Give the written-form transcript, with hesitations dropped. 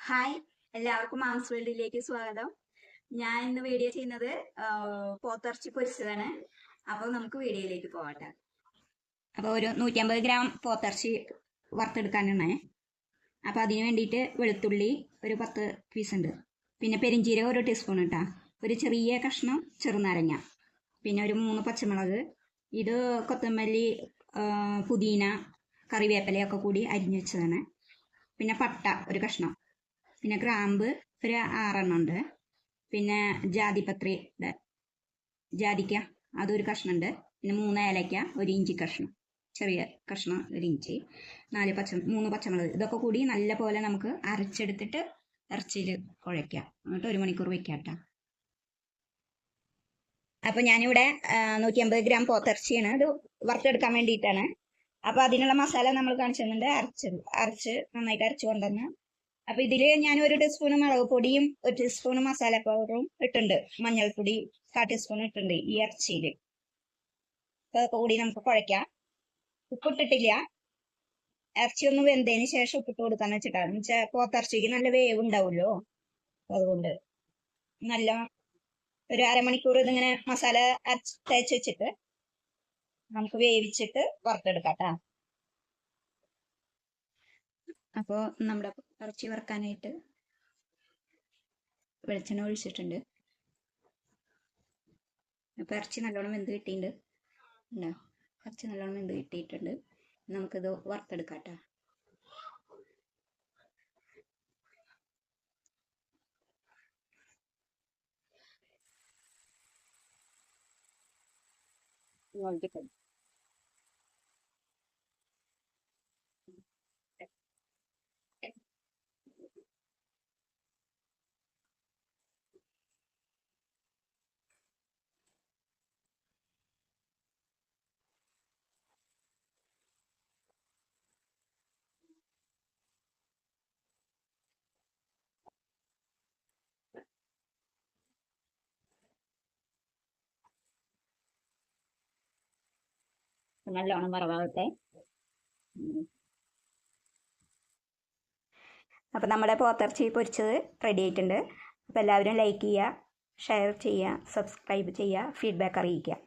Hi, എല്ലാവർക്കും mom's വേൾഡിലേക്ക് സ്വാഗതം. ഞാൻ ഇന്ന് വീഡിയോ ചെയ്യുന്നത് പോത്തിറച്ചി പൊരിച്ചതാണ്. അപ്പോൾ നമുക്ക് വീഡിയോയിലേക്ക് പോകട്ടെ. അപ്പോൾ ഒരു 150 ഗ്രാം പോത്തിറച്ചി വറുത്തെടുക്കാനാണ്. അപ്പോൾ അതിന് വേണ്ടിയിട്ട് വെളുത്തുള്ളി ഒരു 10 പീസ് ഉണ്ട്, പിന്നെ പെരിഞ്ചീരകം ഒരു ടീസ്പൂൺ ഇട്ടാ, ഒരു ചെറിയ കഷ്ണം ചെറുനാരങ്ങ, പിന്നെ ഒരു 3 പച്ചമുളക്, ഇത് കൊത്തമല്ലി, പുതിന, കറിവേപ്പിലയൊക്കെ കൂടി അരിഞ്ഞു വെച്ചതാണ്. പിന്നെ പട്ട ഒരു കഷ്ണം, പിന്നെ ഗ്രാമ്പ് ഒരു 6 ഉണ്ട്, പിന്നെ ജാതിക്ക അതൊരു കഷ്ണമുണ്ട്, പിന്നെ 3 ഏലയ്ക്ക, ഒരു ഇഞ്ചി കഷ്ണം, ചെറിയ കഷ്ണം ഒരു ഇഞ്ചി, 3 പച്ചമുളക്. ഇതൊക്കെ കൂടി നല്ല പോലെ നമുക്ക് അരച്ചെടുത്തിട്ട് ഇറച്ചിയിൽ കുഴയ്ക്കാം. എന്നിട്ട് 1 മണിക്കൂർ വെക്കാം കേട്ടോ. അപ്പോൾ ഞാനിവിടെ 150 ഗ്രാം പോത്തിറച്ചിയാണ്, ഇത് വറുത്തെടുക്കാൻ വേണ്ടിയിട്ടാണ്. അപ്പോൾ അതിനുള്ള മസാല നമ്മൾ കാണിച്ചു തരുന്നുണ്ട്. അരച്ച് നന്നായിട്ട് അരച്ചു കൊണ്ടുവന്ന്. അപ്പോൾ ഇതിൽ ഞാൻ 1 ടീസ്പൂൺ മുളക് പൊടിയും 1 ടീസ്പൂൺ മസാല പൗഡറും ഇട്ടുണ്ട്, മഞ്ഞൾപ്പൊടി 1/4 ടീസ്പൂൺ ഇട്ടുണ്ട് ഈ ഇറച്ചിയിൽ. ഇതൊക്കെ കൂടി നമുക്ക് കുഴയ്ക്കാം. ഉപ്പിട്ടിട്ടില്ല, ഇറച്ചി ഒന്ന് വെന്തതിന് ശേഷം ഉപ്പിട്ട് കൊടുക്കാന്ന് വെച്ചിട്ടാണ്. എന്നുവെച്ചാൽ പോത്തിറച്ചിക്ക് നല്ല വേവ് ഉണ്ടാവുമല്ലോ, അതുകൊണ്ട് നല്ല ഒരു അരമണിക്കൂർ ഇതിങ്ങനെ മസാല തേച്ച് വെച്ചിട്ട് നമുക്ക് വേവിച്ചിട്ട് വറുത്തെടുക്കാം കേട്ടോ. അപ്പോൾ നമ്മുടെ ഇറച്ചി വറുക്കാനായിട്ട് വെളിച്ചെണ്ണ ഒഴിച്ചിട്ടുണ്ട്. അപ്പോൾ ഇറച്ചി നല്ലോണം വെന്ത് കിട്ടിയിട്ടുണ്ട്. ഇറച്ചി നല്ലോണം വെന്ത് കിട്ടിയിട്ടുണ്ട്. നമുക്കിത് വറുത്തെടുക്കാം കേട്ടോ. നല്ലോണം വറവാകട്ടെ. അപ്പം നമ്മുടെ പോത്തിറച്ചി പൊരിച്ചത് റെഡി ആയിട്ടുണ്ട്. അപ്പോൾ എല്ലാവരും ലൈക്ക് ചെയ്യുക, ഷെയർ ചെയ്യുക, സബ്സ്ക്രൈബ് ചെയ്യുക, ഫീഡ്ബാക്ക് അറിയിക്കുക.